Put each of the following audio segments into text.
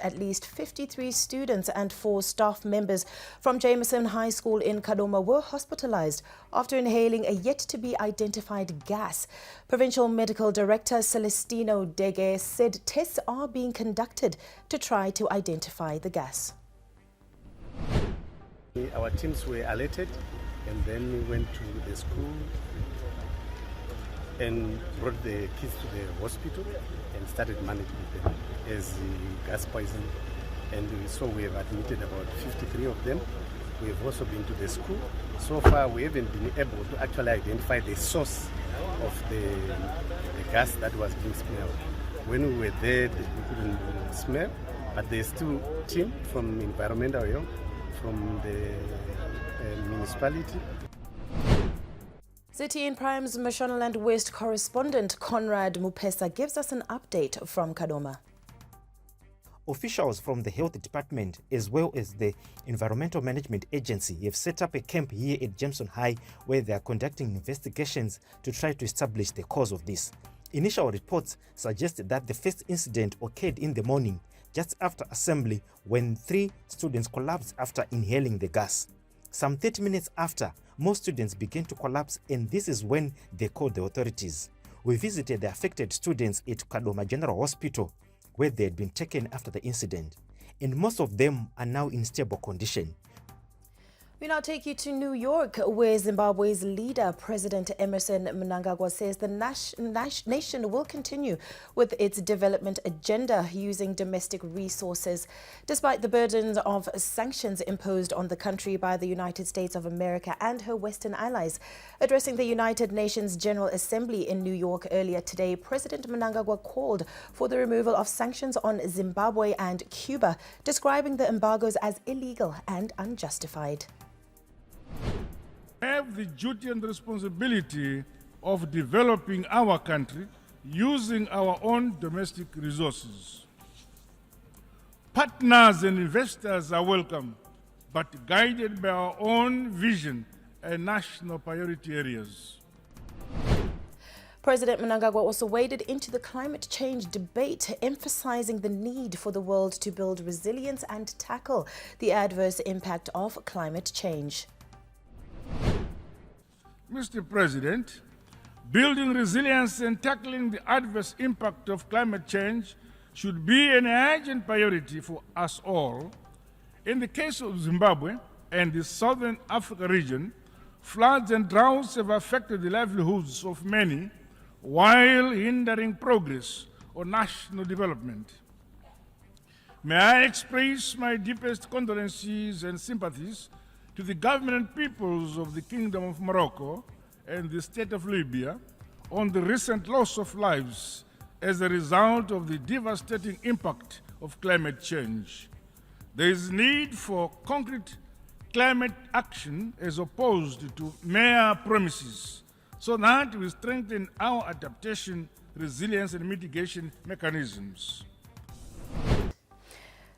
At least 53 students and 4 staff members from Jameson High School in Kadoma were hospitalized after inhaling a yet-to-be-identified gas. Provincial Medical Director Celestino Dege said tests are being conducted to try to identify the gas. Our teams were alerted, and then we went to the school and brought the kids to the hospital and started managing them as gas poison. And so we have admitted about 53 of them. We have also been to the school. So far we haven't been able to actually identify the source of the gas that was being smelled. When we were there, we couldn't smell, but there's still a team from environmental health, from the municipality. City in Prime's Mashonaland West correspondent Conrad Mupesa gives us an update from Kadoma. Officials from the Health Department as well as the Environmental Management Agency have set up a camp here at Jameson High where they are conducting investigations to try to establish the cause of this. Initial reports suggest that the first incident occurred in the morning just after assembly when 3 students collapsed after inhaling the gas. Some 30 minutes after, more students began to collapse, and this is when they called the authorities. We visited the affected students at Kadoma General Hospital, where they had been taken after the incident, and most of them are now in stable condition. We now take you to New York, where Zimbabwe's leader, President Emmerson Mnangagwa, says the nation will continue with its development agenda using domestic resources, despite the burdens of sanctions imposed on the country by the United States of America and her Western allies. Addressing the United Nations General Assembly in New York earlier today, President Mnangagwa called for the removal of sanctions on Zimbabwe and Cuba, describing the embargoes as illegal and unjustified. Have the duty and responsibility of developing our country using our own domestic resources. Partners and investors are welcome, but guided by our own vision and national priority areas. President Mnangagwa also waded into the climate change debate, emphasizing the need for the world to build resilience and tackle the adverse impact of climate change. Mr. President, building resilience and tackling the adverse impact of climate change should be an urgent priority for us all. In the case of Zimbabwe and the Southern Africa region, floods and droughts have affected the livelihoods of many while hindering progress on national development. May I express my deepest condolences and sympathies to the government and peoples of the Kingdom of Morocco and the state of Libya on the recent loss of lives as a result of the devastating impact of climate change. There is need for concrete climate action as opposed to mere promises, so that we strengthen our adaptation, resilience, and mitigation mechanisms.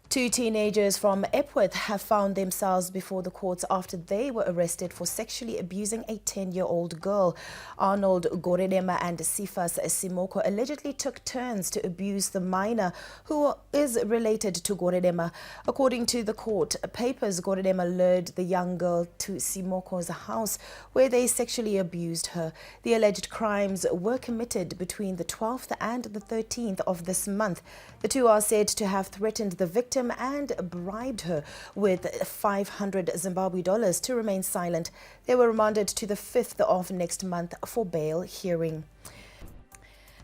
2 teenagers from Epworth have found themselves before the courts after they were arrested for sexually abusing a 10-year-old girl. Arnold Goredema and Sifas Simoko allegedly took turns to abuse the minor, who is related to Goredema. According to the court papers, Goredema lured the young girl to Simoko's house, where they sexually abused her. The alleged crimes were committed between the 12th and the 13th of this month. The two are said to have threatened the victim and bribed her with 500 Zimbabwe dollars to remain silent. They were remanded to the 5th of next month for bail hearing.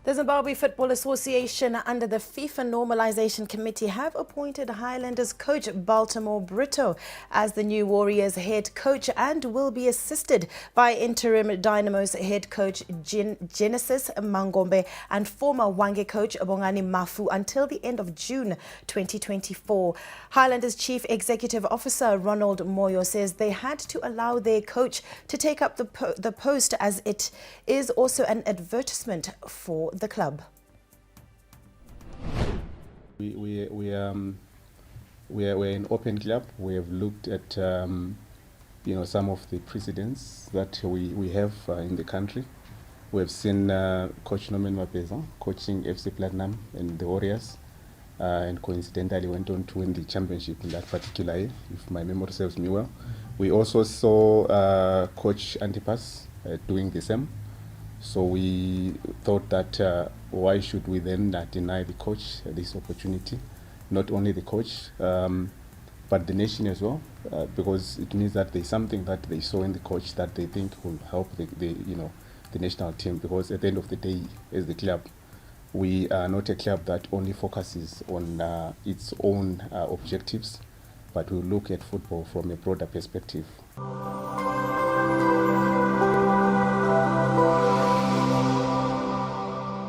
The Zimbabwe Football Association under the FIFA Normalization Committee have appointed Highlanders coach Baltimore Brito as the new Warriors head coach and will be assisted by interim Dynamos head coach Genesis Mangombe and former Wange coach Bongani Mafu until the end of June 2024. Highlanders Chief Executive Officer Ronald Moyo says they had to allow their coach to take up the post as it is also an advertisement for the club. We're an open club. We have looked at some of the precedents that we have in the country. We have seen Coach Norman Mapeza coaching FC Platinum and the Warriors. and coincidentally went on to win the championship in that particular year, if my memory serves me well. We also saw Coach Antipas doing the same. So we thought that why should we then deny the coach this opportunity? Not only the coach, but the nation as well, because it means that there's something that they saw in the coach that they think will help the national team. Because at the end of the day, as the club, we are not a club that only focuses on its own objectives, but we look at football from a broader perspective.